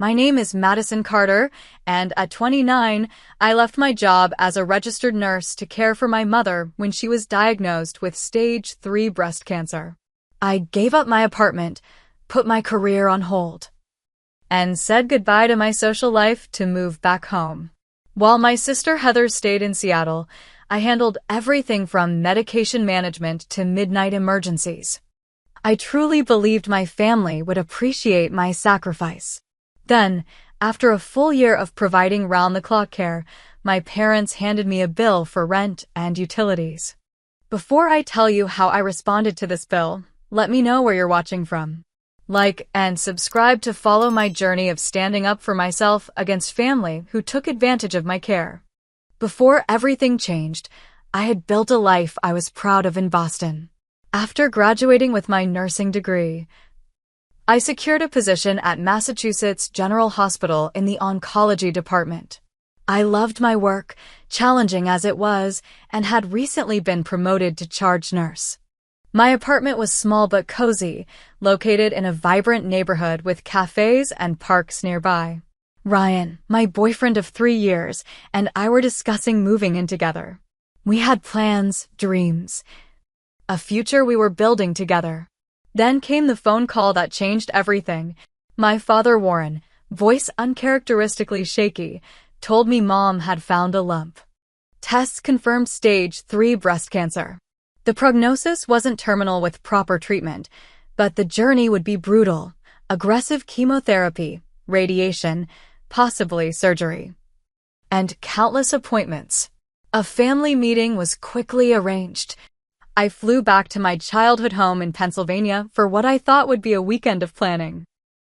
My name is Madison Carter, and at 29, I left my job as a registered nurse to care for my mother when she was diagnosed with stage 3 breast cancer. I gave up my apartment, put my career on hold, and said goodbye to my social life to move back home. While my sister Heather stayed in Seattle, I handled everything from medication management to midnight emergencies. I truly believed my family would appreciate my sacrifice. Then, after a full year of providing round-the-clock care, my parents handed me a bill for rent and utilities. Before I tell you how I responded to this bill, let me know where you're watching from. Like and subscribe to follow my journey of standing up for myself against family who took advantage of my care. Before everything changed, I had built a life I was proud of in Boston. After graduating with my nursing degree, I secured a position at Massachusetts General Hospital in the oncology department. I loved my work, challenging as it was, and had recently been promoted to charge nurse. My apartment was small but cozy, located in a vibrant neighborhood with cafes and parks nearby. Ryan, my boyfriend of 3 years, and I were discussing moving in together. We had plans, dreams, a future we were building together. Then came the phone call that changed everything. My father, Warren, voice uncharacteristically shaky, told me Mom had found a lump. Tests confirmed stage 3 breast cancer. The prognosis wasn't terminal with proper treatment, but the journey would be brutal. Aggressive chemotherapy, radiation, possibly surgery, and countless appointments. A family meeting was quickly arranged. I flew back to my childhood home in Pennsylvania for what I thought would be a weekend of planning.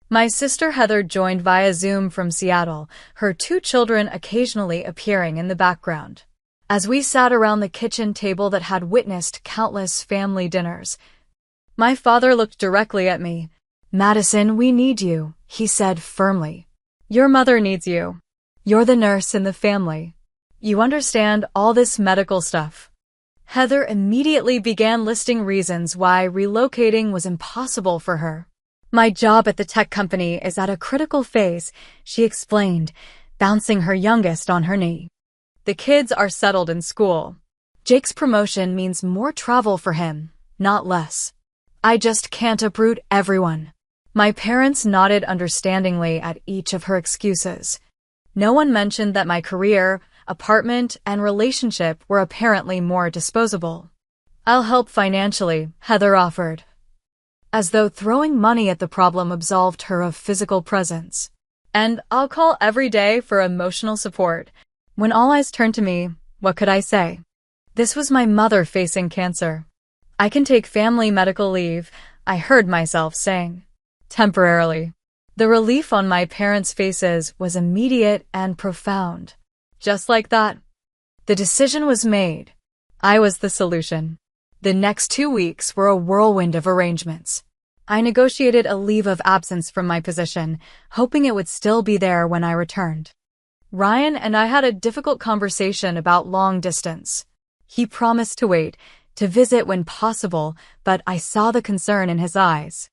My sister Heather joined via Zoom from Seattle, her 2 children occasionally appearing in the background. As we sat around the kitchen table that had witnessed countless family dinners, my father looked directly at me. "Madison, we need you," he said firmly. "Your mother needs you. You're the nurse in the family. You understand all this medical stuff." Heather immediately began listing reasons why relocating was impossible for her. "My job at the tech company is at a critical phase," she explained, bouncing her youngest on her knee. "The kids are settled in school. Jake's promotion means more travel for him, not less. I just can't uproot everyone." My parents nodded understandingly at each of her excuses. No one mentioned that my career, apartment, and relationship were apparently more disposable. "I'll help financially," Heather offered, as though throwing money at the problem absolved her of physical presence. "And I'll call every day for emotional support." When all eyes turned to me, what could I say? This was my mother facing cancer. "I can take family medical leave," I heard myself saying. "Temporarily." The relief on my parents' faces was immediate and profound. Just like that, the decision was made. I was the solution. The next 2 weeks were a whirlwind of arrangements. I negotiated a leave of absence from my position, hoping it would still be there when I returned. Ryan and I had a difficult conversation about long distance. He promised to wait, to visit when possible, but I saw the concern in his eyes.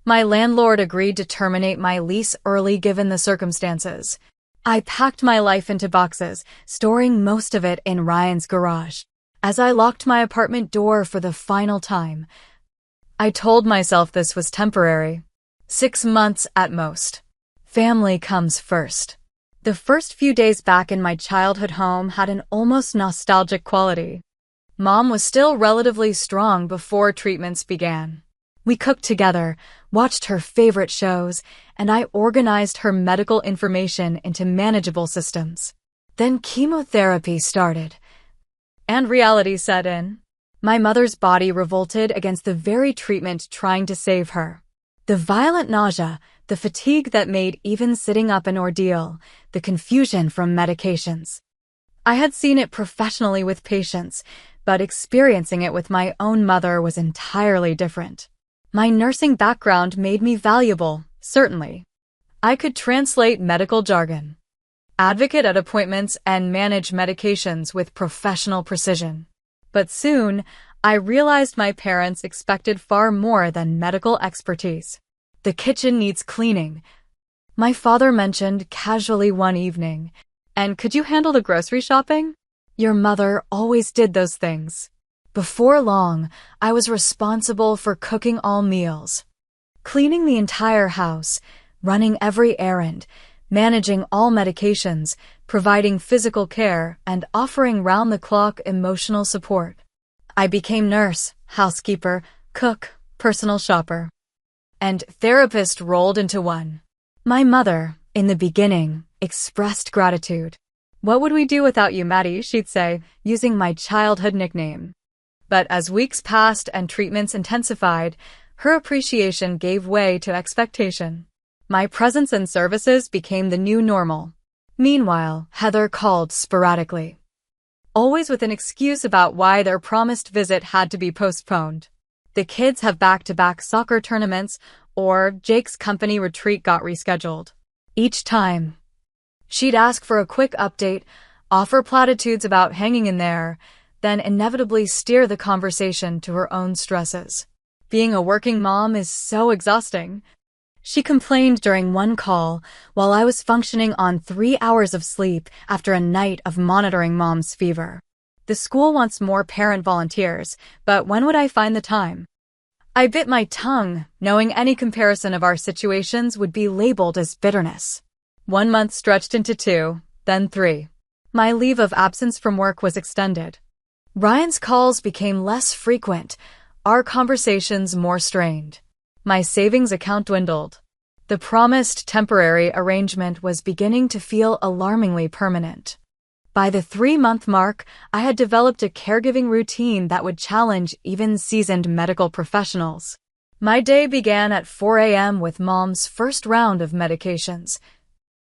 My landlord agreed to terminate my lease early given the circumstances. I packed my life into boxes, storing most of it in Ryan's garage. As I locked my apartment door for the final time, I told myself this was temporary. 6 months at most. Family comes first. The first few days back in my childhood home had an almost nostalgic quality. Mom was still relatively strong before treatments began. We cooked together, watched her favorite shows, and I organized her medical information into manageable systems. Then chemotherapy started, and reality set in. My mother's body revolted against the very treatment trying to save her. The violent nausea, the fatigue that made even sitting up an ordeal, the confusion from medications. I had seen it professionally with patients, but experiencing it with my own mother was entirely different. My nursing background made me valuable, certainly. I could translate medical jargon, advocate at appointments, and manage medications with professional precision. But soon, I realized my parents expected far more than medical expertise. "The kitchen needs cleaning," My father mentioned casually one evening, "And could you handle the grocery shopping? Your mother always did those things." Before long, I was responsible for cooking all meals, cleaning the entire house, running every errand, managing all medications, providing physical care, and offering round-the-clock emotional support. I became nurse, housekeeper, cook, personal shopper, and therapist rolled into one. My mother, in the beginning, expressed gratitude. "What would we do without you, Maddie?" she'd say, using my childhood nickname. But as weeks passed and treatments intensified, her appreciation gave way to expectation. My presence and services became the new normal. Meanwhile, Heather called sporadically, always with an excuse about why their promised visit had to be postponed. The kids have back-to-back soccer tournaments, or Jake's company retreat got rescheduled. Each time, she'd ask for a quick update, offer platitudes about hanging in there, then inevitably steer the conversation to her own stresses. "Being a working mom is so exhausting," she complained during one call while I was functioning on 3 hours of sleep after a night of monitoring mom's fever. "The school wants more parent volunteers, but when would I find the time?" I bit my tongue, knowing any comparison of our situations would be labeled as bitterness. 1 month stretched into 2, then 3. My leave of absence from work was extended. Ryan's calls became less frequent, our conversations more strained. My savings account dwindled. The promised temporary arrangement was beginning to feel alarmingly permanent. By the 3-month mark, I had developed a caregiving routine that would challenge even seasoned medical professionals. My day began at 4 a.m. with Mom's first round of medications,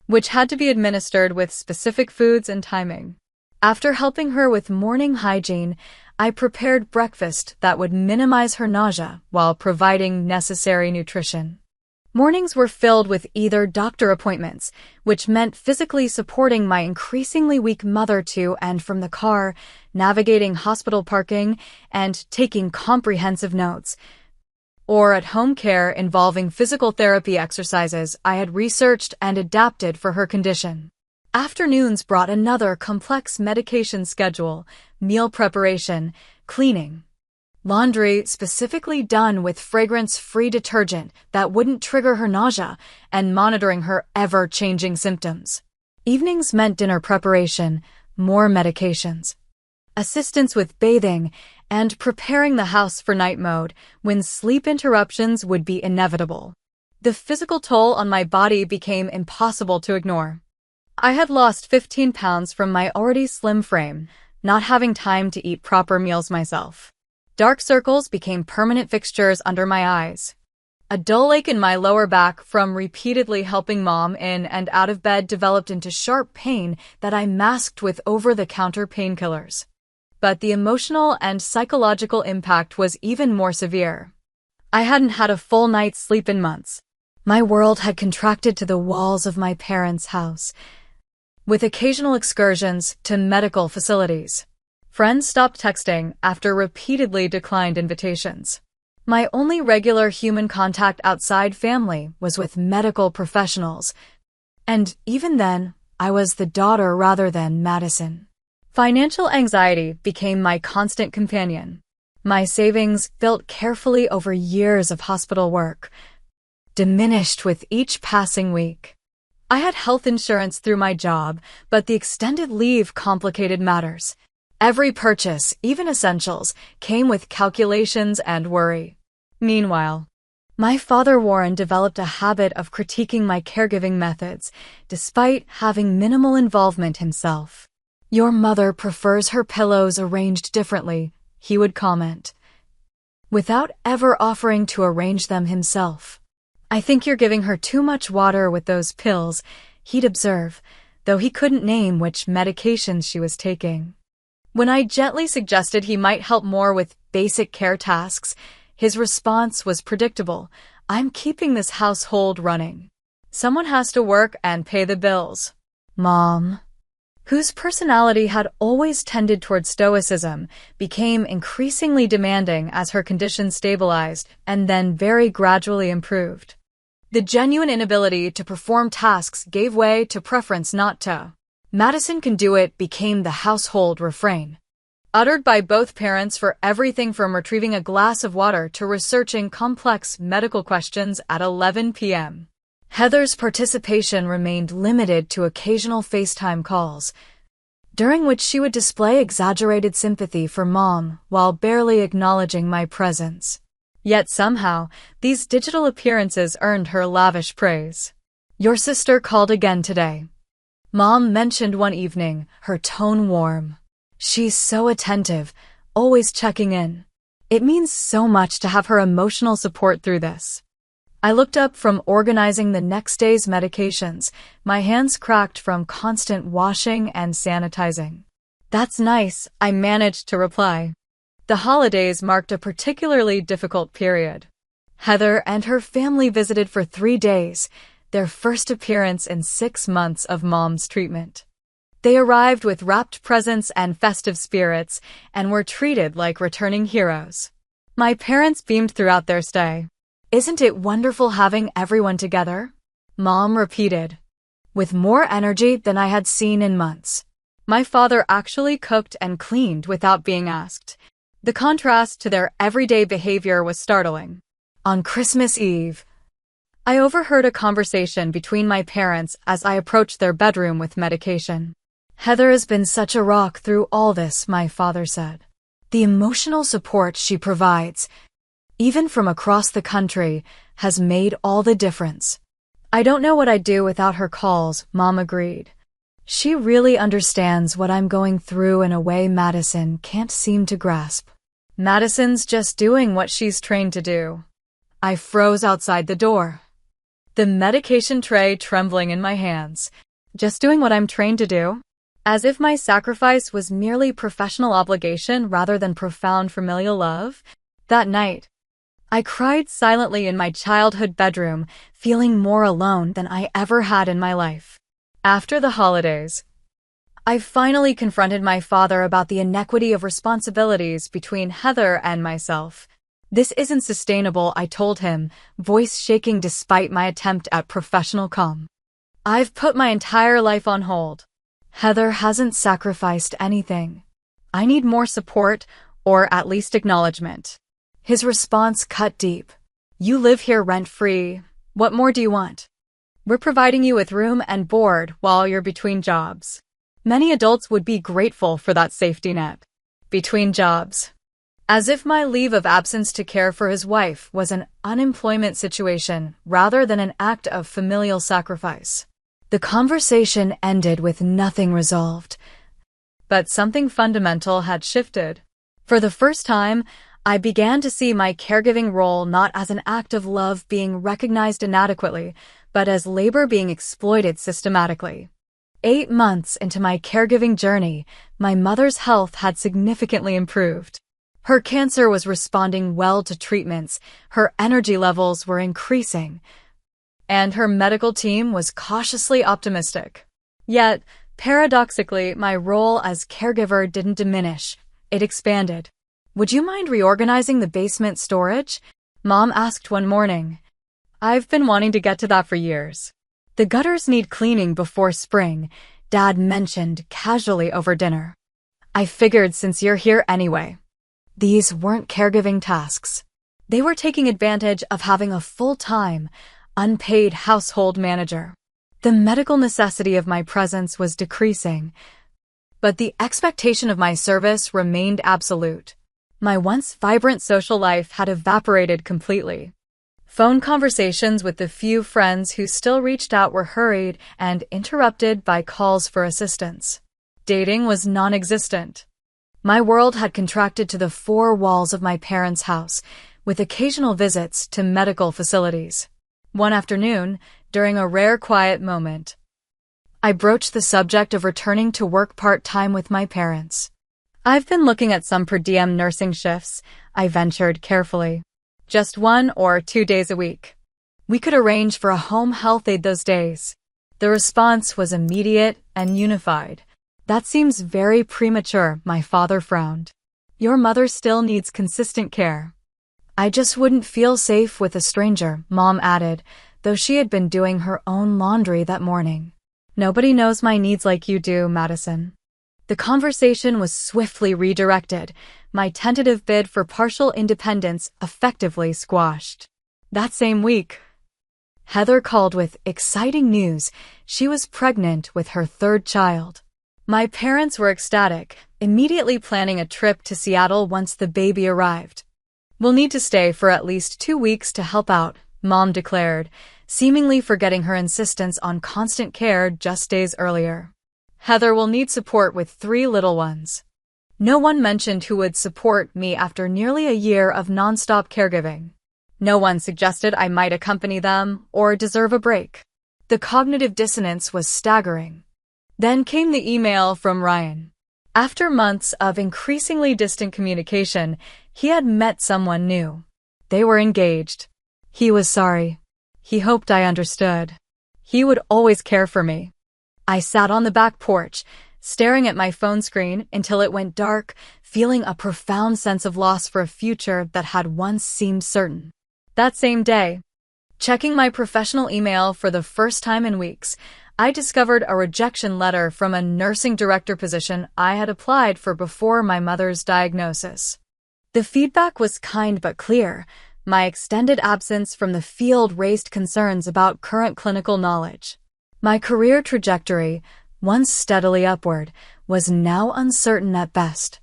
which had to be administered with specific foods and timing. After helping her with morning hygiene, I prepared breakfast that would minimize her nausea while providing necessary nutrition. Mornings were filled with either doctor appointments, which meant physically supporting my increasingly weak mother to and from the car, navigating hospital parking, and taking comprehensive notes, or at-home care involving physical therapy exercises I had researched and adapted for her condition. Afternoons brought another complex medication schedule, meal preparation, cleaning, laundry specifically done with fragrance-free detergent that wouldn't trigger her nausea, and monitoring her ever-changing symptoms. Evenings meant dinner preparation, more medications, assistance with bathing, and preparing the house for night mode when sleep interruptions would be inevitable. The physical toll on my body became impossible to ignore. I had lost 15 pounds from my already slim frame, not having time to eat proper meals myself. Dark circles became permanent fixtures under my eyes. A dull ache in my lower back from repeatedly helping Mom in and out of bed developed into sharp pain that I masked with over-the-counter painkillers. But the emotional and psychological impact was even more severe. I hadn't had a full night's sleep in months. My world had contracted to the walls of my parents' house, with occasional excursions to medical facilities. Friends stopped texting after repeatedly declined invitations. My only regular human contact outside family was with medical professionals, and even then, I was the daughter rather than Madison. Financial anxiety became my constant companion. My savings, built carefully over years of hospital work, diminished with each passing week. I had health insurance through my job, but the extended leave complicated matters. Every purchase, even essentials, came with calculations and worry. Meanwhile, my father Warren developed a habit of critiquing my caregiving methods, despite having minimal involvement himself. "Your mother prefers her pillows arranged differently," he would comment, without ever offering to arrange them himself. "I think you're giving her too much water with those pills," he'd observe, though he couldn't name which medications she was taking. When I gently suggested he might help more with basic care tasks, his response was predictable: "I'm keeping this household running. Someone has to work and pay the bills." Mom, whose personality had always tended toward stoicism, became increasingly demanding as her condition stabilized and then very gradually improved. The genuine inability to perform tasks gave way to preference not to. Madison can do it became the household refrain, uttered by both parents for everything from retrieving a glass of water to researching complex medical questions at 11 p.m. Heather's participation remained limited to occasional FaceTime calls, during which she would display exaggerated sympathy for Mom while barely acknowledging my presence. Yet somehow, these digital appearances earned her lavish praise. "Your sister called again today," Mom mentioned one evening, her tone warm. "She's so attentive, always checking in. It means so much to have her emotional support through this." I looked up from organizing the next day's medications, my hands cracked from constant washing and sanitizing. "That's nice," I managed to reply. The holidays marked a particularly difficult period. Heather and her family visited for 3 days, their first appearance in 6 months of Mom's treatment. They arrived with wrapped presents and festive spirits and were treated like returning heroes. My parents beamed throughout their stay. "Isn't it wonderful having everyone together?" Mom repeated, with more energy than I had seen in months. My father actually cooked and cleaned without being asked. The contrast to their everyday behavior was startling. On Christmas Eve, I overheard a conversation between my parents as I approached their bedroom with medication. "Heather has been such a rock through all this," my father said. "The emotional support she provides, even from across the country, has made all the difference." "I don't know what I'd do without her calls," Mom agreed. "She really understands what I'm going through in a way Madison can't seem to grasp." "Madison's just doing what she's trained to do." I froze outside the door, the medication tray trembling in my hands. Just doing what I'm trained to do? As if my sacrifice was merely professional obligation rather than profound familial love. That night, I cried silently in my childhood bedroom, feeling more alone than I ever had in my life. After the holidays, I finally confronted my father about the inequity of responsibilities between Heather and myself. "This isn't sustainable," I told him, voice shaking despite my attempt at professional calm. "I've put my entire life on hold. Heather hasn't sacrificed anything. I need more support, or at least acknowledgement." His response cut deep. "You live here rent-free. What more do you want? We're providing you with room and board while you're between jobs. Many adults would be grateful for that safety net." Between jobs. As if my leave of absence to care for his wife was an unemployment situation rather than an act of familial sacrifice. The conversation ended with nothing resolved. But something fundamental had shifted. For the first time, I began to see my caregiving role not as an act of love being recognized inadequately, but as labor being exploited systematically. 8 months into my caregiving journey, my mother's health had significantly improved. Her cancer was responding well to treatments, her energy levels were increasing, and her medical team was cautiously optimistic. Yet, paradoxically, my role as caregiver didn't diminish, it expanded. "Would you mind reorganizing the basement storage?" Mom asked one morning. "I've been wanting to get to that for years." "The gutters need cleaning before spring," Dad mentioned casually over dinner. "I figured since you're here anyway." These weren't caregiving tasks. They were taking advantage of having a full-time, unpaid household manager. The medical necessity of my presence was decreasing, but the expectation of my service remained absolute. My once vibrant social life had evaporated completely. Phone conversations with the few friends who still reached out were hurried and interrupted by calls for assistance. Dating was non-existent. My world had contracted to the 4 walls of my parents' house, with occasional visits to medical facilities. One afternoon, during a rare quiet moment, I broached the subject of returning to work part-time with my parents. "I've been looking at some per diem nursing shifts," I ventured carefully. "Just 1 or 2 days a week. We could arrange for a home health aide those days." The response was immediate and unified. "That seems very premature," my father frowned. "Your mother still needs consistent care." "I just wouldn't feel safe with a stranger," Mom added, though she had been doing her own laundry that morning. "Nobody knows my needs like you do, Madison." The conversation was swiftly redirected, my tentative bid for partial independence effectively squashed. That same week, Heather called with exciting news. She was pregnant with her third child. My parents were ecstatic, immediately planning a trip to Seattle once the baby arrived. "We'll need to stay for at least 2 weeks to help out," Mom declared, seemingly forgetting her insistence on constant care just days earlier. "Heather will need support with 3 little ones." No one mentioned who would support me after nearly a year of nonstop caregiving. No one suggested I might accompany them or deserve a break. The cognitive dissonance was staggering. Then came the email from Ryan. After months of increasingly distant communication, he had met someone new. They were engaged. He was sorry. He hoped I understood. He would always care for me. I sat on the back porch, staring at my phone screen until it went dark, feeling a profound sense of loss for a future that had once seemed certain. That same day, checking my professional email for the first time in weeks, I discovered a rejection letter from a nursing director position I had applied for before my mother's diagnosis. The feedback was kind but clear. My extended absence from the field raised concerns about current clinical knowledge. My career trajectory, once steadily upward, was now uncertain at best.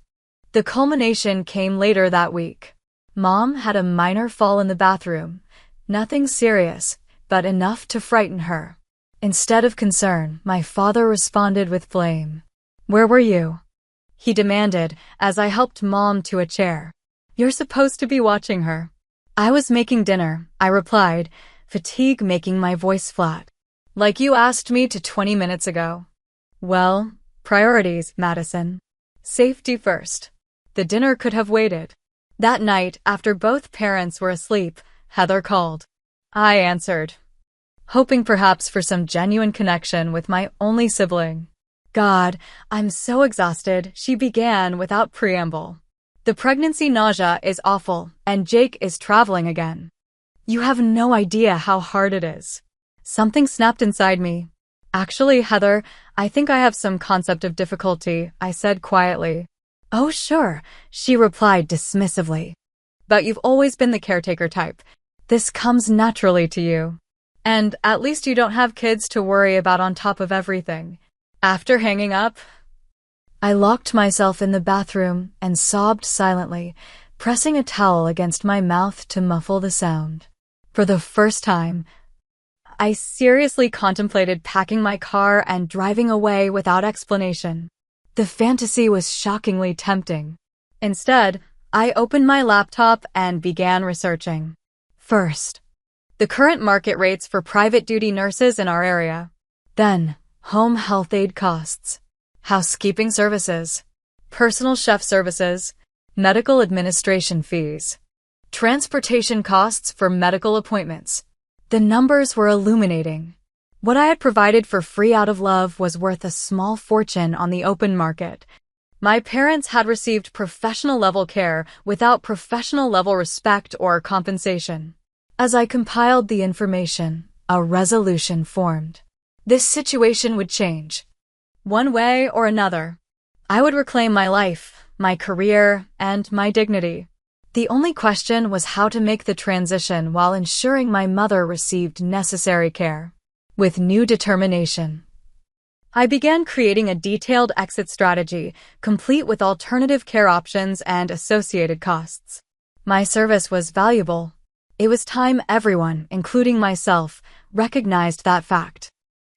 The culmination came later that week. Mom had a minor fall in the bathroom. Nothing serious, but enough to frighten her. Instead of concern, my father responded with blame. "Where were you?" he demanded as I helped Mom to a chair. "You're supposed to be watching her." "I was making dinner," I replied, fatigue making my voice flat. "Like you asked me to 20 minutes ago." "Well, priorities, Madison. Safety first." The dinner could have waited. That night, after both parents were asleep, Heather called. I answered, hoping perhaps for some genuine connection with my only sibling. "God, I'm so exhausted," she began without preamble. "The pregnancy nausea is awful, and Jake is traveling again. You have no idea how hard it is." Something snapped inside me. "Actually, Heather, I think I have some concept of difficulty," I said quietly. "Oh, sure," she replied dismissively. "But you've always been the caretaker type. This comes naturally to you. And at least you don't have kids to worry about on top of everything." After hanging up, I locked myself in the bathroom and sobbed silently, pressing a towel against my mouth to muffle the sound. For the first time, I seriously contemplated packing my car and driving away without explanation. The fantasy was shockingly tempting. Instead, I opened my laptop and began researching. First, the current market rates for private duty nurses in our area. Then, home health aid costs, housekeeping services, personal chef services, medical administration fees, transportation costs for medical appointments. The numbers were illuminating. What I had provided for free out of love was worth a small fortune on the open market. My parents had received professional-level care without professional-level respect or compensation. As I compiled the information, a resolution formed. This situation would change. One way or another. I would reclaim my life, my career, and my dignity. The only question was how to make the transition while ensuring my mother received necessary care. With new determination, I began creating a detailed exit strategy, complete with alternative care options and associated costs. My service was valuable. It was time everyone, including myself, recognized that fact.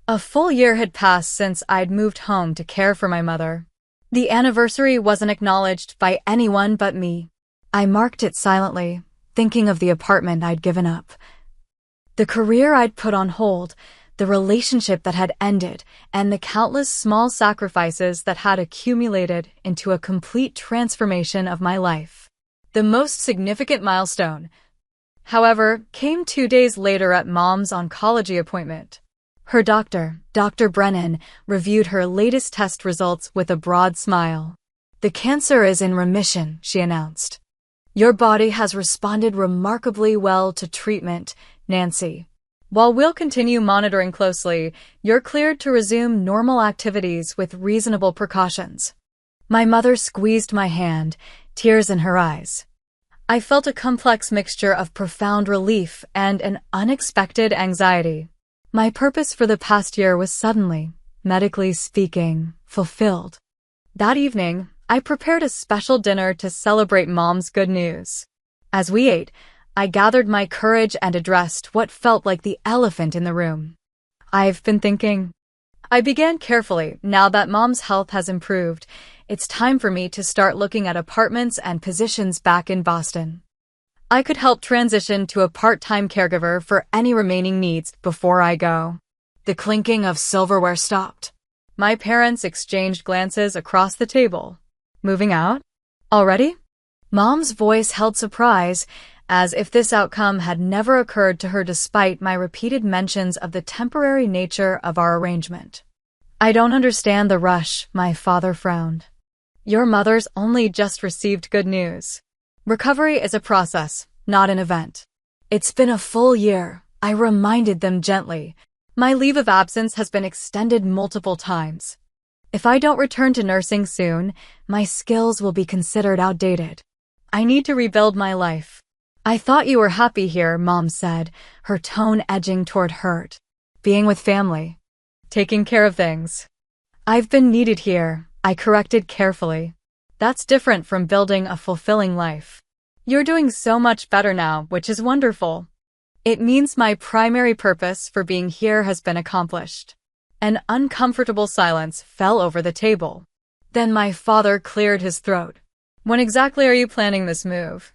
A full year had passed since I'd moved home to care for my mother. The anniversary wasn't acknowledged by anyone but me. I marked it silently, thinking of the apartment I'd given up, the career I'd put on hold, the relationship that had ended, and the countless small sacrifices that had accumulated into a complete transformation of my life. The most significant milestone, however, came 2 days later at Mom's oncology appointment. Her doctor, Dr. Brennan, reviewed her latest test results with a broad smile. "The cancer is in remission," she announced. "Your body has responded remarkably well to treatment, Nancy. While we'll continue monitoring closely, you're cleared to resume normal activities with reasonable precautions. My mother squeezed my hand, tears in her eyes. I felt a complex mixture of profound relief and an unexpected anxiety. My purpose for the past year was suddenly, medically speaking, fulfilled. That evening, I prepared a special dinner to celebrate Mom's good news. As we ate, I gathered my courage and addressed what felt like the elephant in the room. I've been thinking. I began carefully. Now that Mom's health has improved, it's time for me to start looking at apartments and positions back in Boston. I could help transition to a part-time caregiver for any remaining needs before I go. The clinking of silverware stopped. My parents exchanged glances across the table. Moving out? Already? Mom's voice held surprise, as if this outcome had never occurred to her despite my repeated mentions of the temporary nature of our arrangement. I don't understand the rush, my father frowned. Your mother's only just received good news. Recovery is a process, not an event. It's been a full year, I reminded them gently. My leave of absence has been extended multiple times. If I don't return to nursing soon, my skills will be considered outdated. I need to rebuild my life. I thought you were happy here, Mom said, her tone edging toward hurt. Being with family. Taking care of things. I've been needed here, I corrected carefully. That's different from building a fulfilling life. You're doing so much better now, which is wonderful. It means my primary purpose for being here has been accomplished. An uncomfortable silence fell over the table. Then my father cleared his throat. When exactly are you planning this move?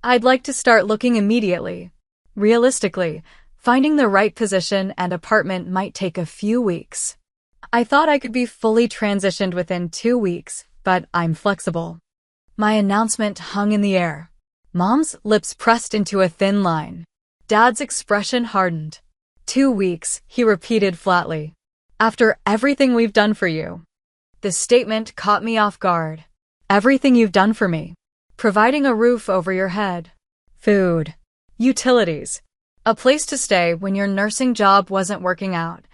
I'd like to start looking immediately. Realistically, finding the right position and apartment might take a few weeks. I thought I could be fully transitioned within 2 weeks, but I'm flexible. My announcement hung in the air. Mom's lips pressed into a thin line. Dad's expression hardened. 2 weeks, he repeated flatly. After everything we've done for you. The statement caught me off guard. Everything you've done for me. Providing a roof over your head. Food. Utilities. A place to stay when your nursing job wasn't working out.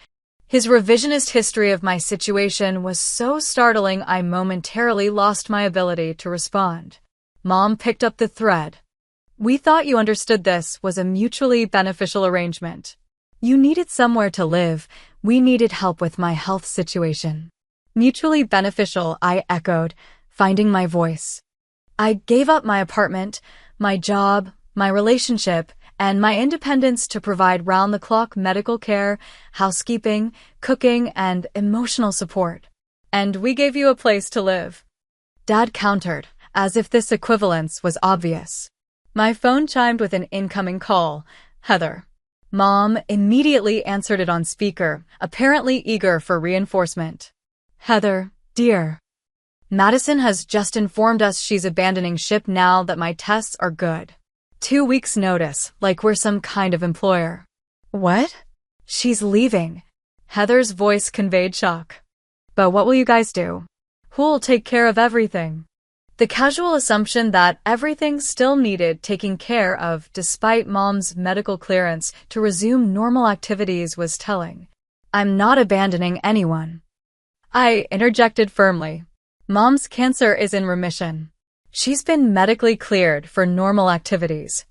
His revisionist history of my situation was so startling I momentarily lost my ability to respond. Mom picked up the thread. We thought you understood this was a mutually beneficial arrangement. You needed somewhere to live. We needed help with my health situation. Mutually beneficial, I echoed, finding my voice. I gave up my apartment, my job, my relationship, and my independence to provide round-the-clock medical care, housekeeping, cooking, and emotional support. And we gave you a place to live. Dad countered, as if this equivalence was obvious. My phone chimed with an incoming call. Heather. Mom immediately answered it on speaker, apparently eager for reinforcement. Heather, dear. Madison has just informed us she's abandoning ship now that my tests are good. 2 weeks' notice, like we're some kind of employer. What? She's leaving. Heather's voice conveyed shock. But what will you guys do? Who'll take care of everything? The casual assumption that everything still needed taking care of despite Mom's medical clearance to resume normal activities was telling. I'm not abandoning anyone. I interjected firmly. Mom's cancer is in remission. She's been medically cleared for normal activities.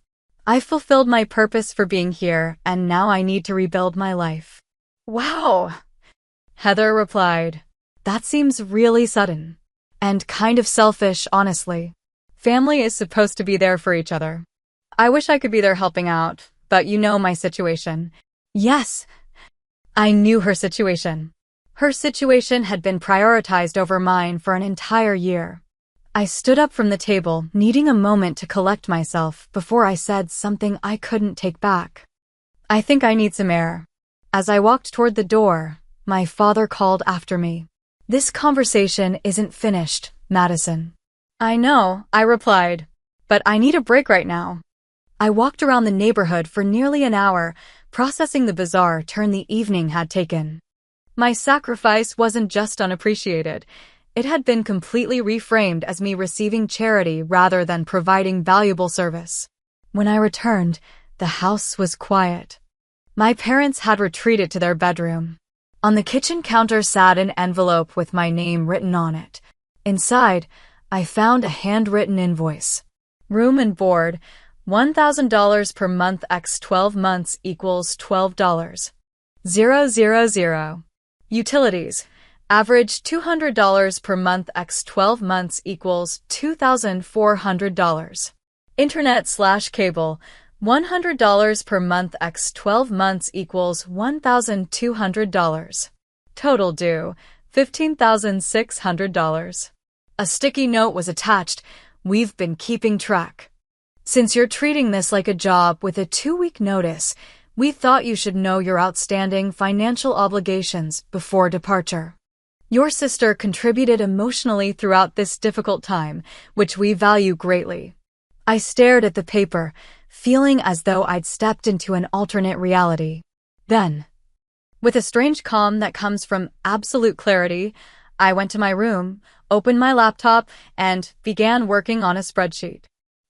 I've fulfilled my purpose for being here, and now I need to rebuild my life. Wow! Heather replied. That seems really sudden. And kind of selfish, honestly. Family is supposed to be there for each other. I wish I could be there helping out, but you know my situation. Yes. I knew her situation. Her situation had been prioritized over mine for an entire year. I stood up from the table, needing a moment to collect myself before I said something I couldn't take back. I think I need some air. As I walked toward the door, my father called after me. This conversation isn't finished, Madison. I know, I replied, but I need a break right now. I walked around the neighborhood for nearly an hour, processing the bizarre turn the evening had taken. My sacrifice wasn't just unappreciated. It had been completely reframed as me receiving charity rather than providing valuable service. When I returned, the house was quiet. My parents had retreated to their bedroom. On the kitchen counter sat an envelope with my name written on it. Inside, I found a handwritten invoice. Room and board, $1,000 per month x 12 months equals $12. 000. Utilities, average $200 per month x 12 months equals $2,400. Internet/cable, $100 per month x 12 months equals $1,200. Total due, $15,600. A sticky note was attached. We've been keeping track. Since you're treating this like a job with a 2-week notice, we thought you should know your outstanding financial obligations before departure. Your sister contributed emotionally throughout this difficult time, which we value greatly. I stared at the paper, feeling as though I'd stepped into an alternate reality. Then, with a strange calm that comes from absolute clarity, I went to my room, opened my laptop, and began working on a spreadsheet.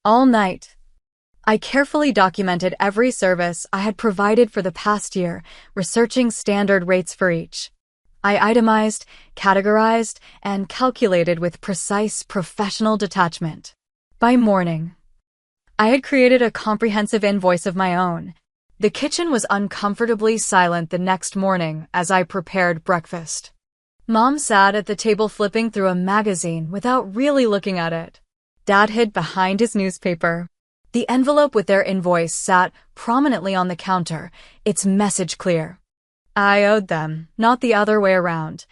All night, I carefully documented every service I had provided for the past year, researching standard rates for each. I itemized, categorized, and calculated with precise professional detachment. By morning, I had created a comprehensive invoice of my own. The kitchen was uncomfortably silent the next morning as I prepared breakfast. Mom sat at the table flipping through a magazine without really looking at it. Dad hid behind his newspaper. The envelope with their invoice sat prominently on the counter, its message clear. I owed them, not the other way around.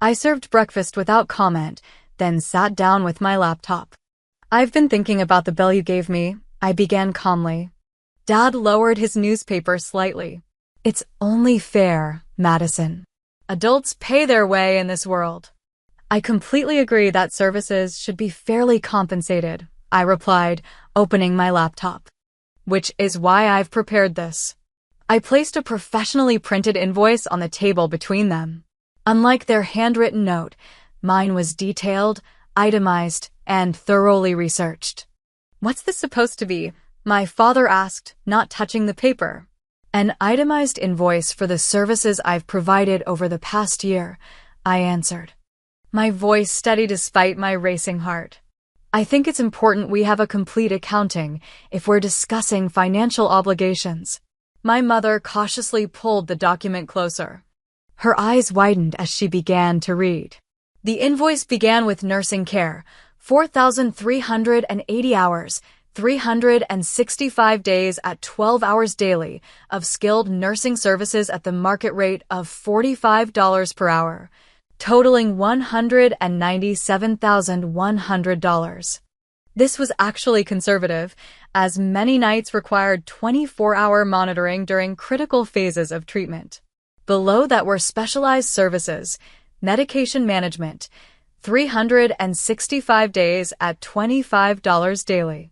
I served breakfast without comment, then sat down with my laptop. I've been thinking about the bill you gave me, I began calmly. Dad lowered his newspaper slightly. It's only fair, Madison. Adults pay their way in this world. I completely agree that services should be fairly compensated, I replied, opening my laptop. Which is why I've prepared this. I placed a professionally printed invoice on the table between them. Unlike their handwritten note, mine was detailed, itemized, and thoroughly researched. What's this supposed to be? My father asked, not touching the paper. An itemized invoice for the services I've provided over the past year, I answered. My voice steady despite my racing heart. I think it's important we have a complete accounting if we're discussing financial obligations. My mother cautiously pulled the document closer. Her eyes widened as she began to read. The invoice began with nursing care, 4,380 hours, 365 days at 12 hours daily of skilled nursing services at the market rate of $45 per hour, totaling $197,100. This was actually conservative, as many nights required 24-hour monitoring during critical phases of treatment. Below that were specialized services, medication management, 365 days at $25 daily.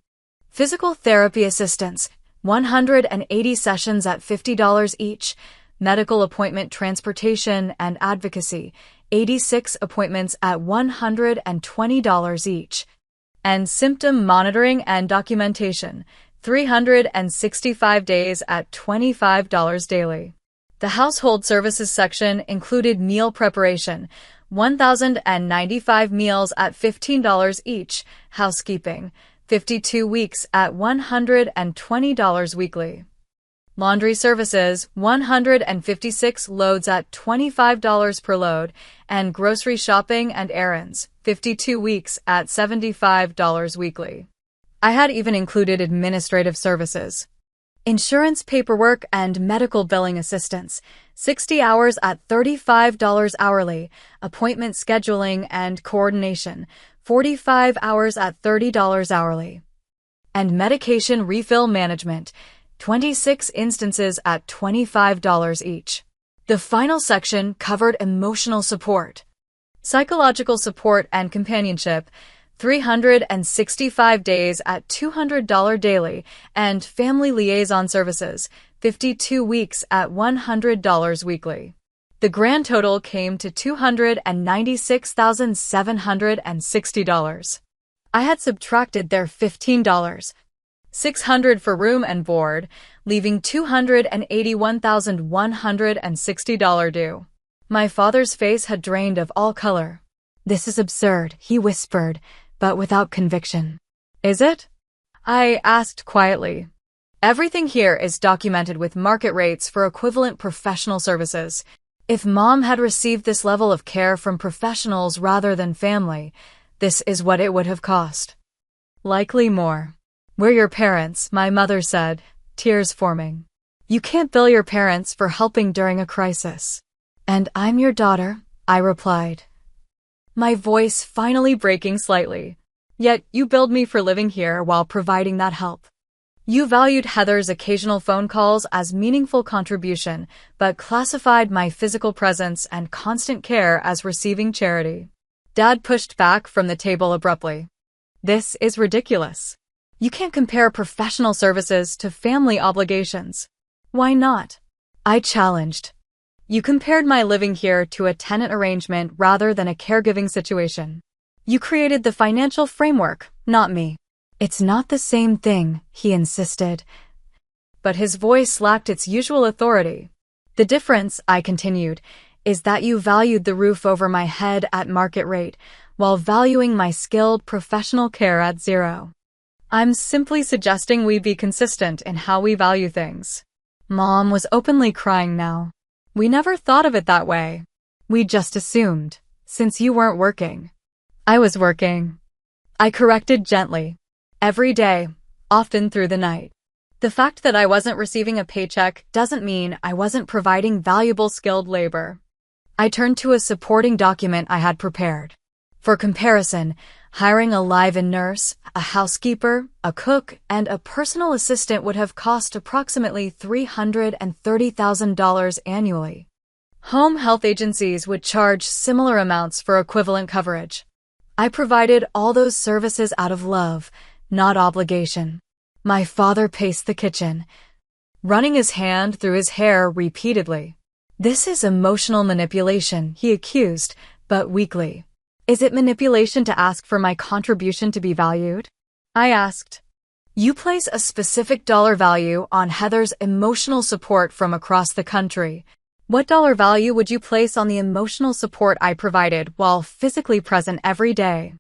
Physical therapy assistance, 180 sessions at $50 each. Medical appointment transportation and advocacy, 86 appointments at $120 each. And symptom monitoring and documentation, 365 days at $25 daily. The household services section included meal preparation, 1,095 meals at $15 each, housekeeping, 52 weeks at $120 weekly. Laundry services, 156 loads at $25 per load, and grocery shopping and errands, 52 weeks at $75 weekly. I had even included administrative services. Insurance paperwork and medical billing assistance, 60 hours at $35 hourly, appointment scheduling and coordination, 45 hours at $30 hourly. And medication refill management, 26 instances at $25 each. The final section covered emotional support, psychological support and companionship, 365 days at $200 daily, and family liaison services, 52 weeks at $100 weekly. The grand total came to $296,760. I had subtracted their $15. $600 for room and board, leaving $281,160 due. My father's face had drained of all color. "This is absurd," he whispered, but without conviction. "Is it?" I asked quietly. "Everything here is documented with market rates for equivalent professional services. If Mom had received this level of care from professionals rather than family, this is what it would have cost." "Likely more." "We're your parents," my mother said, tears forming. "You can't bill your parents for helping during a crisis." "And I'm your daughter," I replied, my voice finally breaking slightly. "Yet you billed me for living here while providing that help. You valued Heather's occasional phone calls as meaningful contribution, but classified my physical presence and constant care as receiving charity." Dad pushed back from the table abruptly. "This is ridiculous. You can't compare professional services to family obligations." "Why not?" I challenged. "You compared my living here to a tenant arrangement rather than a caregiving situation. You created the financial framework, not me." "It's not the same thing," he insisted. But his voice lacked its usual authority. "The difference," I continued, "is that you valued the roof over my head at market rate, while valuing my skilled professional care at zero. I'm simply suggesting we be consistent in how we value things." Mom was openly crying now. "We never thought of it that way. We just assumed, since you weren't working." "I was working," I corrected gently. "Every day, often through the night. The fact that I wasn't receiving a paycheck doesn't mean I wasn't providing valuable skilled labor." I turned to a supporting document I had prepared. For comparison, hiring a live-in nurse, a housekeeper, a cook, and a personal assistant would have cost approximately $330,000 annually. Home health agencies would charge similar amounts for equivalent coverage. I provided all those services out of love, not obligation. My father paced the kitchen, running his hand through his hair repeatedly. "This is emotional manipulation," he accused, but weakly. "Is it manipulation to ask for my contribution to be valued?" I asked. "You place a specific dollar value on Heather's emotional support from across the country. What dollar value would you place on the emotional support I provided while physically present every day?"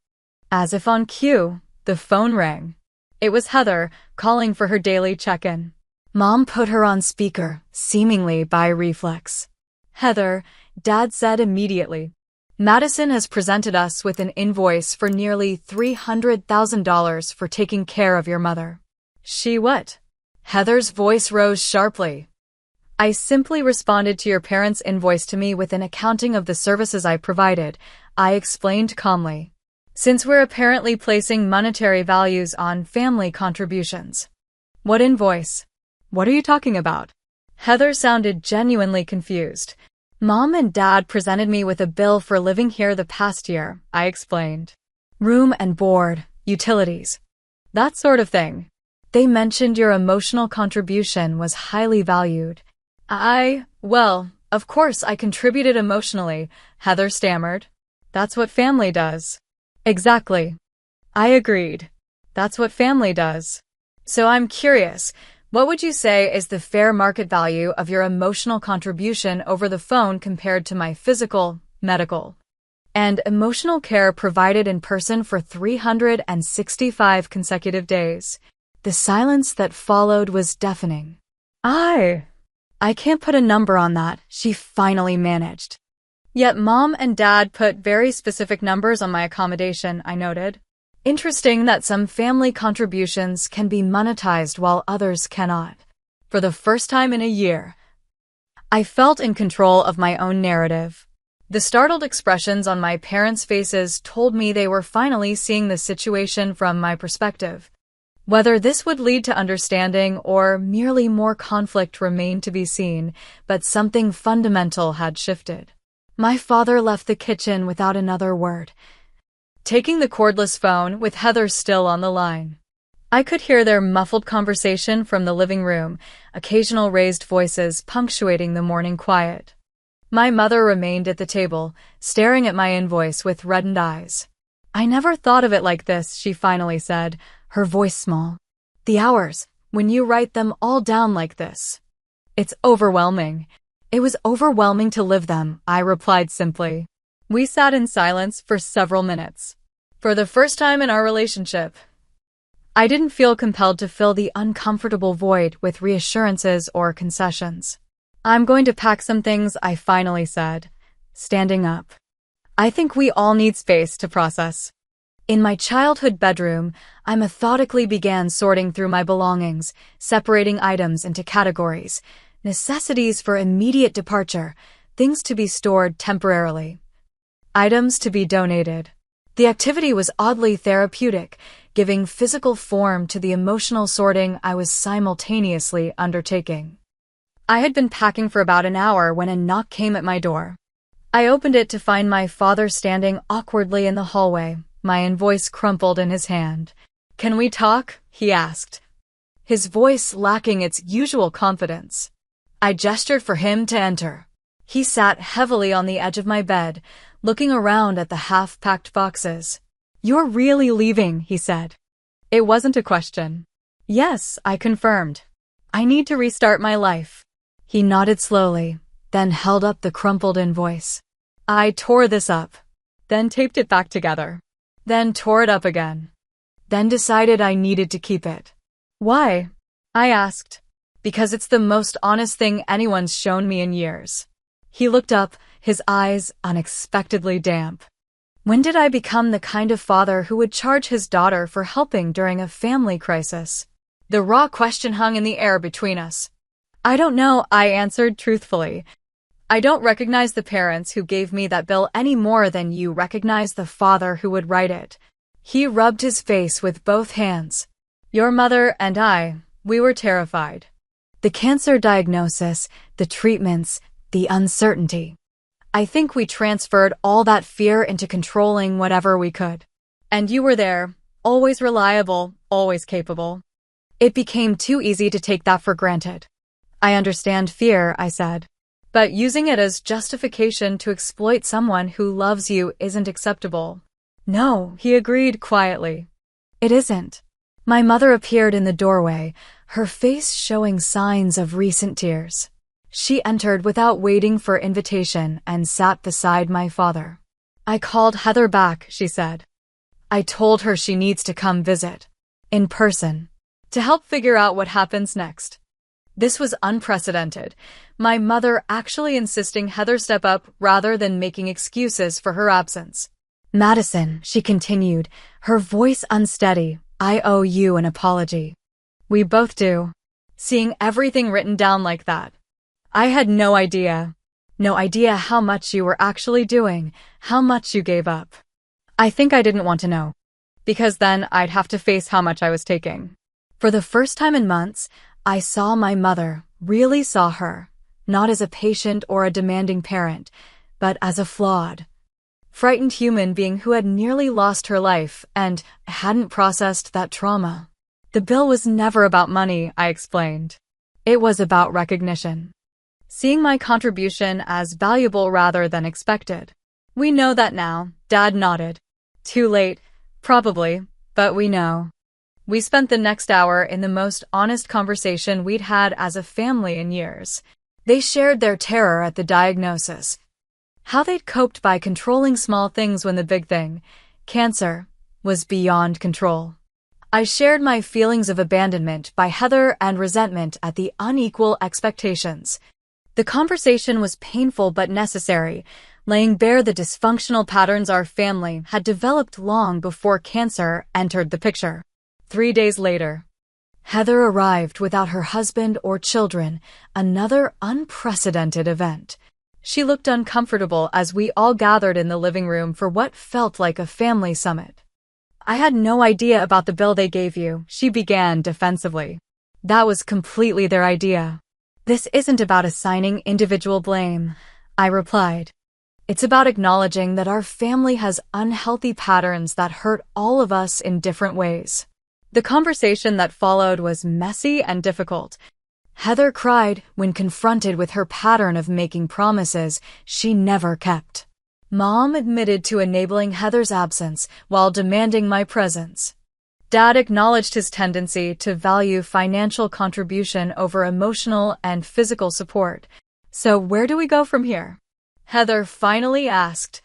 As if on cue, the phone rang. It was Heather, calling for her daily check-in. Mom put her on speaker, seemingly by reflex. "Heather," Dad said immediately, "Madison has presented us with an invoice for nearly $300,000 for taking care of your mother." "She what?" Heather's voice rose sharply. "I simply responded to your parents' invoice to me with an accounting of the services I provided," I explained calmly. "Since we're apparently placing monetary values on family contributions." "What invoice? What are you talking about?" Heather sounded genuinely confused. "Mom and Dad presented me with a bill for living here the past year," I explained. "Room and board, utilities, that sort of thing. They mentioned your emotional contribution was highly valued." Well, of course I contributed emotionally," Heather stammered. "That's what family does." "Exactly." I agreed. "That's what family does." "So I'm curious, what would you say is the fair market value of your emotional contribution over the phone compared to my physical, medical, and emotional care provided in person for 365 consecutive days?" The silence that followed was deafening. I can't put a number on that," she finally managed. "Yet Mom and Dad put very specific numbers on my accommodation," I noted. "Interesting that some family contributions can be monetized while others cannot." For the first time in a year, I felt in control of my own narrative. The startled expressions on my parents' faces told me they were finally seeing the situation from my perspective. Whether this would lead to understanding or merely more conflict remained to be seen, but something fundamental had shifted. My father left the kitchen without another word, taking the cordless phone with Heather still on the line. I could hear their muffled conversation from the living room, occasional raised voices punctuating the morning quiet. My mother remained at the table, staring at my invoice with reddened eyes. "I never thought of it like this," she finally said, her voice small. The hours, when you write them all down like this. It's overwhelming. It was overwhelming to live them, I replied simply. We sat in silence for several minutes. For the first time in our relationship, I didn't feel compelled to fill the uncomfortable void with reassurances or concessions. I'm going to pack some things, I finally said, standing up. I think we all need space to process. In my childhood bedroom, I methodically began sorting through my belongings, separating items into categories, necessities for immediate departure, things to be stored temporarily, items to be donated. The activity was oddly therapeutic, giving physical form to the emotional sorting I was simultaneously undertaking. I had been packing for about an hour when a knock came at my door. I opened it to find my father standing awkwardly in the hallway, my invoice crumpled in his hand. "Can we talk?" he asked, his voice lacking its usual confidence. I gestured for him to enter. He sat heavily on the edge of my bed, looking around at the half-packed boxes. "You're really leaving," he said. It wasn't a question. "Yes," I confirmed. "I need to restart my life." He nodded slowly, then held up the crumpled invoice. I tore this up, then taped it back together, then tore it up again, then decided I needed to keep it. "Why?" I asked. "Because it's the most honest thing anyone's shown me in years." He looked up, his eyes unexpectedly damp. When did I become the kind of father who would charge his daughter for helping during a family crisis? The raw question hung in the air between us. "I don't know," I answered truthfully. "I don't recognize the parents who gave me that bill any more than you recognize the father who would write it." He rubbed his face with both hands. "Your mother and I, we were terrified. The cancer diagnosis, the treatments, the uncertainty. I think we transferred all that fear into controlling whatever we could. And you were there, always reliable, always capable. It became too easy to take that for granted." "I understand fear," I said. "But using it as justification to exploit someone who loves you isn't acceptable." "No," he agreed quietly. "It isn't." My mother appeared in the doorway, her face showing signs of recent tears. She entered without waiting for invitation and sat beside my father. "I called Heather back," she said. "I told her she needs to come visit, in person, to help figure out what happens next." This was unprecedented, my mother actually insisting Heather step up rather than making excuses for her absence. "Madison," she continued, her voice unsteady, "I owe you an apology." "We both do." Seeing everything written down like that, I had no idea how much you were actually doing, how much you gave up. I think I didn't want to know, because then I'd have to face how much I was taking. For the first time in months, I saw my mother, really saw her, not as a patient or a demanding parent, but as a flawed, frightened human being who had nearly lost her life and hadn't processed that trauma. The bill was never about money, I explained. It was about recognition. Seeing my contribution as valuable rather than expected. "We know that now," Dad nodded. "Too late, probably, but we know." We spent the next hour in the most honest conversation we'd had as a family in years. They shared their terror at the diagnosis, how they'd coped by controlling small things when the big thing, cancer, was beyond control. I shared my feelings of abandonment by Heather and resentment at the unequal expectations. The conversation was painful but necessary, laying bare the dysfunctional patterns our family had developed long before cancer entered the picture. 3 days later, Heather arrived without her husband or children, another unprecedented event. She looked uncomfortable as we all gathered in the living room for what felt like a family summit. "I had no idea about the bill they gave you," she began defensively. "That was completely their idea." "This isn't about assigning individual blame," I replied. "It's about acknowledging that our family has unhealthy patterns that hurt all of us in different ways." The conversation that followed was messy and difficult. Heather cried when confronted with her pattern of making promises she never kept. Mom admitted to enabling Heather's absence while demanding my presence. Dad acknowledged his tendency to value financial contribution over emotional and physical support. So where do we go from here? Heather finally asked,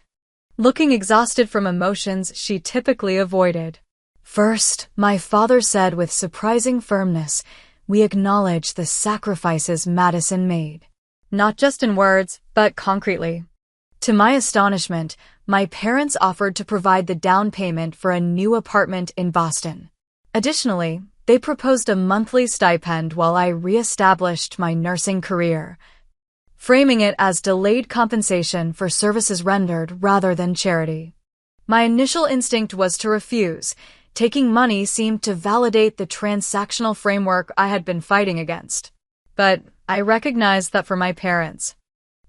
looking exhausted from emotions she typically avoided. First, my father said with surprising firmness, we acknowledge the sacrifices Madison made. Not just in words, but concretely. To my astonishment, my parents offered to provide the down payment for a new apartment in Boston. Additionally, they proposed a monthly stipend while I re-established my nursing career, framing it as delayed compensation for services rendered rather than charity. My initial instinct was to refuse. Taking money seemed to validate the transactional framework I had been fighting against. But I recognized that for my parents,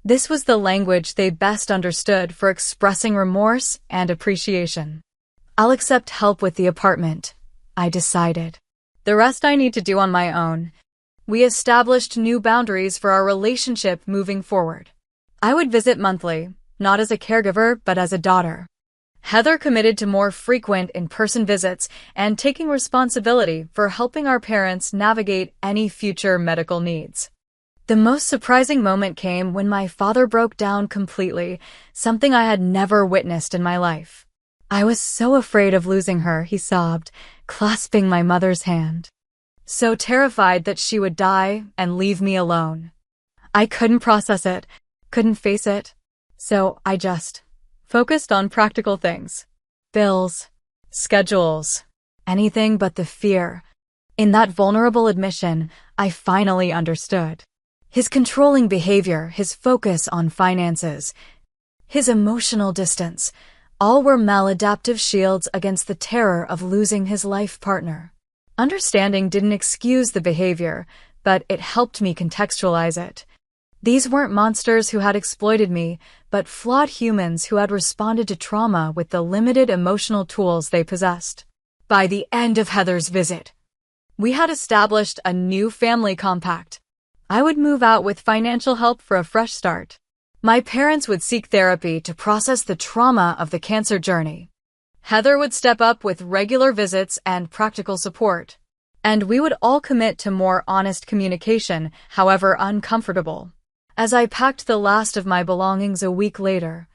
this was the language they best understood for expressing remorse and appreciation. I'll accept help with the apartment, I decided. The rest I need to do on my own. We established new boundaries for our relationship moving forward. I would visit monthly, not as a caregiver but as a daughter. Heather committed to more frequent in-person visits and taking responsibility for helping our parents navigate any future medical needs. The most surprising moment came when my father broke down completely, something I had never witnessed in my life. I was so afraid of losing her, he sobbed, clasping my mother's hand. So terrified that she would die and leave me alone. I couldn't process it, couldn't face it, so I just focused on practical things. Bills, schedules, anything but the fear. In that vulnerable admission, I finally understood. His controlling behavior, his focus on finances, his emotional distance, all were maladaptive shields against the terror of losing his life partner. Understanding didn't excuse the behavior, but it helped me contextualize it. These weren't monsters who had exploited me, but flawed humans who had responded to trauma with the limited emotional tools they possessed. By the end of Heather's visit, we had established a new family compact. I would move out with financial help for a fresh start. My parents would seek therapy to process the trauma of the cancer journey. Heather would step up with regular visits and practical support. And we would all commit to more honest communication, however uncomfortable. As I packed the last of my belongings a week later,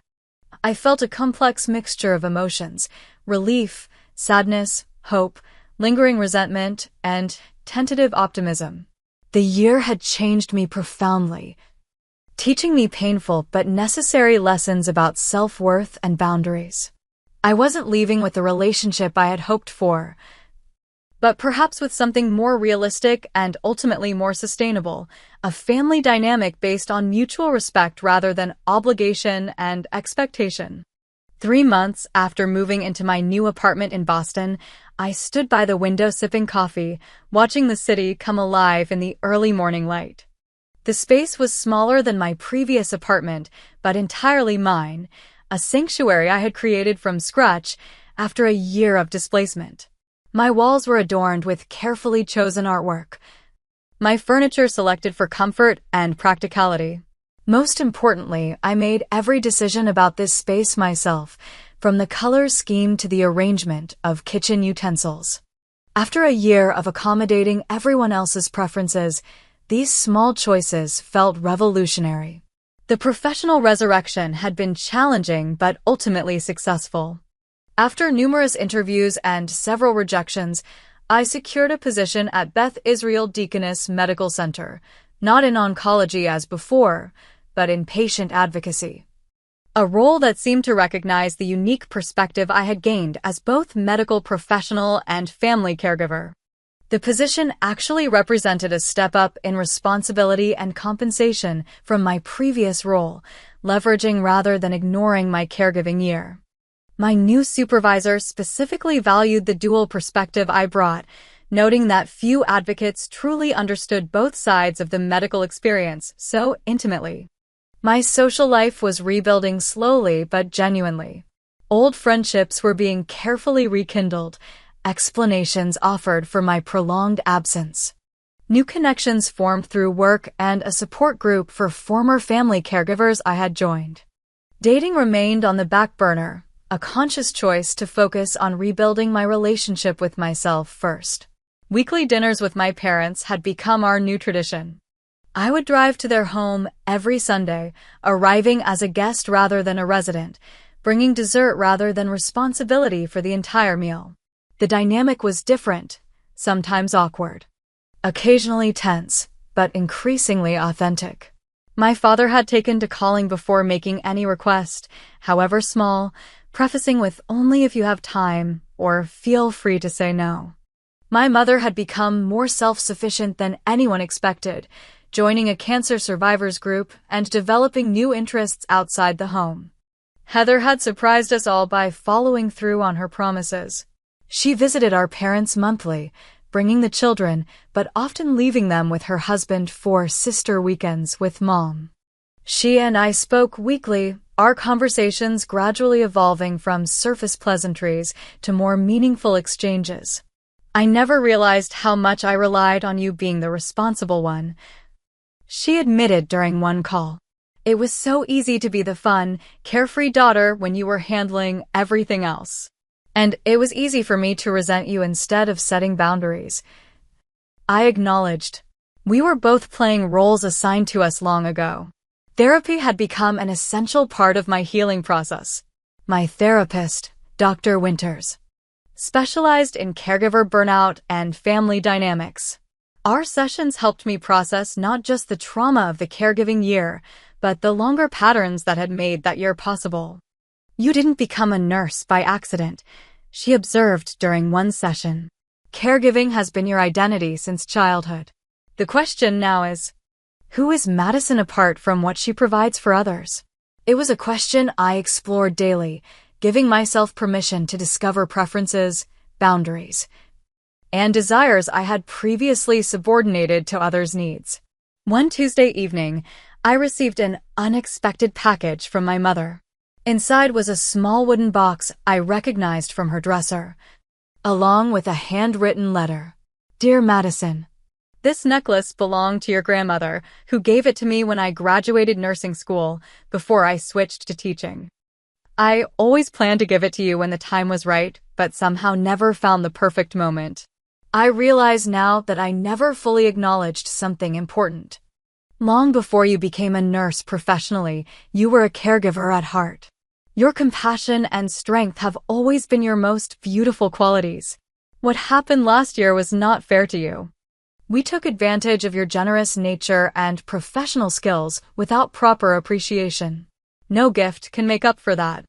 I felt a complex mixture of emotions: relief, sadness, hope, lingering resentment, and tentative optimism. The year had changed me profoundly, teaching me painful but necessary lessons about self-worth and boundaries. I wasn't leaving with the relationship I had hoped for, but perhaps with something more realistic and ultimately more sustainable, a family dynamic based on mutual respect rather than obligation and expectation. 3 months after moving into my new apartment in Boston, I stood by the window sipping coffee, watching the city come alive in the early morning light. The space was smaller than my previous apartment, but entirely mine, a sanctuary I had created from scratch after a year of displacement. My walls were adorned with carefully chosen artwork, my furniture selected for comfort and practicality. Most importantly, I made every decision about this space myself, from the color scheme to the arrangement of kitchen utensils. After a year of accommodating everyone else's preferences, these small choices felt revolutionary. The professional resurrection had been challenging but ultimately successful. After numerous interviews and several rejections, I secured a position at Beth Israel Deaconess Medical Center, not in oncology as before, but in patient advocacy. A role that seemed to recognize the unique perspective I had gained as both medical professional and family caregiver. The position actually represented a step up in responsibility and compensation from my previous role, leveraging rather than ignoring my caregiving year. My new supervisor specifically valued the dual perspective I brought, noting that few advocates truly understood both sides of the medical experience so intimately. My social life was rebuilding slowly but genuinely. Old friendships were being carefully rekindled, explanations offered for my prolonged absence. New connections formed through work and a support group for former family caregivers I had joined. Dating remained on the back burner, a conscious choice to focus on rebuilding my relationship with myself first. Weekly dinners with my parents had become our new tradition. I would drive to their home every Sunday, arriving as a guest rather than a resident, bringing dessert rather than responsibility for the entire meal. The dynamic was different, sometimes awkward, occasionally tense, but increasingly authentic. My father had taken to calling before making any request, however small, prefacing with "only if you have time" or "feel free to say no." My mother had become more self-sufficient than anyone expected, joining a cancer survivors group and developing new interests outside the home. Heather had surprised us all by following through on her promises. She visited our parents monthly, bringing the children, but often leaving them with her husband for sister weekends with Mom. She and I spoke weekly, our conversations gradually evolving from surface pleasantries to more meaningful exchanges. "I never realized how much I relied on you being the responsible one," she admitted during one call. "It was so easy to be the fun, carefree daughter when you were handling everything else. And it was easy for me to resent you instead of setting boundaries." I acknowledged. We were both playing roles assigned to us long ago. Therapy had become an essential part of my healing process. My therapist, Dr. Winters, specialized in caregiver burnout and family dynamics. Our sessions helped me process not just the trauma of the caregiving year, but the longer patterns that had made that year possible. "You didn't become a nurse by accident," she observed during one session. "Caregiving has been your identity since childhood. The question now is, who is Madison apart from what she provides for others?" It was a question I explored daily, giving myself permission to discover preferences, boundaries, and desires I had previously subordinated to others' needs. One Tuesday evening, I received an unexpected package from my mother. Inside was a small wooden box I recognized from her dresser, along with a handwritten letter. "Dear Madison, this necklace belonged to your grandmother, who gave it to me when I graduated nursing school before I switched to teaching. I always planned to give it to you when the time was right, but somehow never found the perfect moment. I realize now that I never fully acknowledged something important. Long before you became a nurse professionally, you were a caregiver at heart. Your compassion and strength have always been your most beautiful qualities. What happened last year was not fair to you. We took advantage of your generous nature and professional skills without proper appreciation. No gift can make up for that.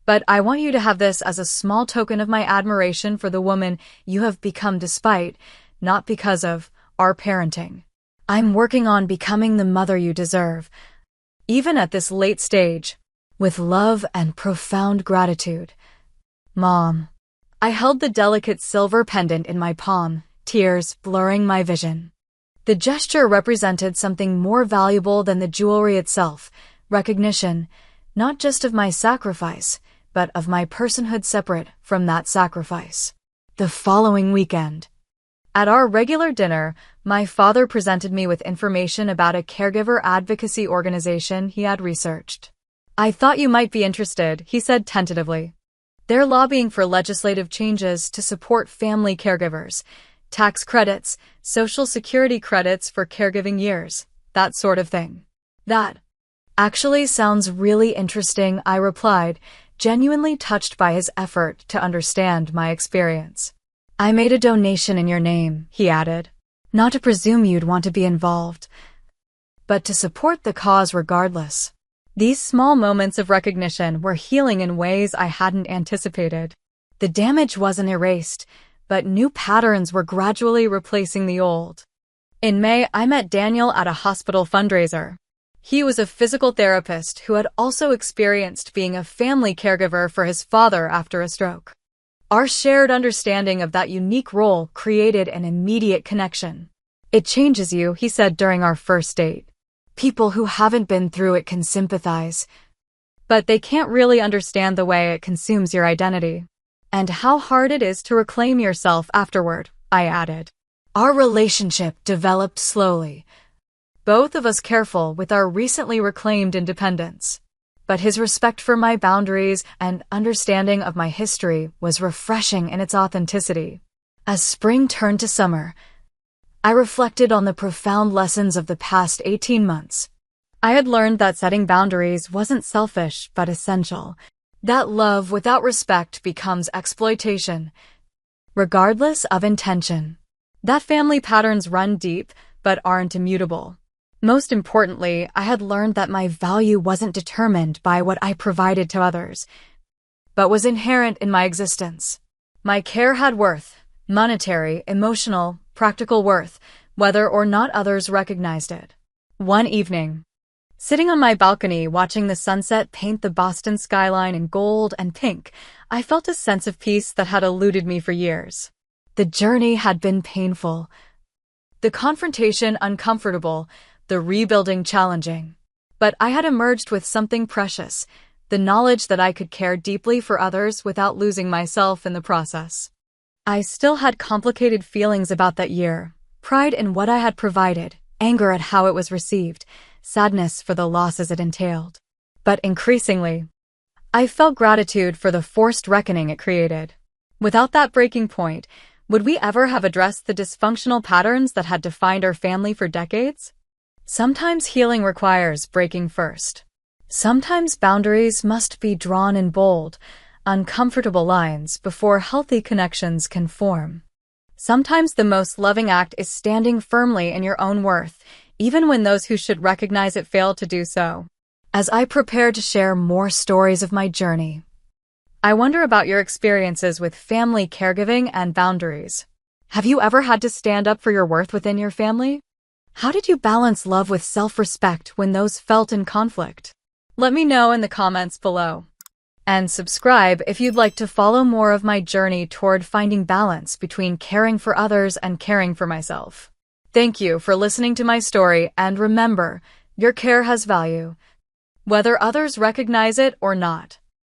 But I want you to have this as a small token of my admiration for the woman you have become despite, not because of, our parenting. I'm working on becoming the mother you deserve, even at this late stage. With love and profound gratitude, Mom." I held the delicate silver pendant in my palm, tears blurring my vision. The gesture represented something more valuable than the jewelry itself, recognition, not just of my sacrifice, but of my personhood separate from that sacrifice. The following weekend, at our regular dinner, my father presented me with information about a caregiver advocacy organization he had researched. "I thought you might be interested," he said tentatively. "They're lobbying for legislative changes to support family caregivers, tax credits, Social Security credits for caregiving years, that sort of thing." "That actually sounds really interesting," I replied, genuinely touched by his effort to understand my experience. "I made a donation in your name," he added, "not to presume you'd want to be involved, but to support the cause regardless." These small moments of recognition were healing in ways I hadn't anticipated. The damage wasn't erased, but new patterns were gradually replacing the old. In May, I met Daniel at a hospital fundraiser. He was a physical therapist who had also experienced being a family caregiver for his father after a stroke. Our shared understanding of that unique role created an immediate connection. "It changes you," he said during our first date. "People who haven't been through it can sympathize, but they can't really understand the way it consumes your identity. And how hard it is to reclaim yourself afterward," I added. Our relationship developed slowly, both of us careful with our recently reclaimed independence. but his respect for my boundaries and understanding of my history was refreshing in its authenticity. As spring turned to summer, I reflected on the profound lessons of the past 18 months. I had learned that setting boundaries wasn't selfish but essential, that love without respect becomes exploitation, regardless of intention, that family patterns run deep but aren't immutable. Most importantly, I had learned that my value wasn't determined by what I provided to others, but was inherent in my existence. My care had worth, monetary, emotional, practical worth, whether or not others recognized it. One evening, sitting on my balcony watching the sunset paint the Boston skyline in gold and pink, I felt a sense of peace that had eluded me for years. The journey had been painful, the confrontation uncomfortable, the rebuilding challenging. But I had emerged with something precious, the knowledge that I could care deeply for others without losing myself in the process. I still had complicated feelings about that year, pride in what I had provided, anger at how it was received, sadness for the losses it entailed. But increasingly, I felt gratitude for the forced reckoning it created. Without that breaking point, would we ever have addressed the dysfunctional patterns that had defined our family for decades? Sometimes healing requires breaking first. Sometimes boundaries must be drawn in bold, uncomfortable lines before healthy connections can form. Sometimes the most loving act is standing firmly in your own worth, even when those who should recognize it fail to do so. As I prepare to share more stories of my journey, I wonder about your experiences with family caregiving and boundaries. Have you ever had to stand up for your worth within your family? How did you balance love with self-respect when those felt in conflict? Let me know in the comments below. And subscribe if you'd like to follow more of my journey toward finding balance between caring for others and caring for myself. Thank you for listening to my story, and remember, your care has value, whether others recognize it or not.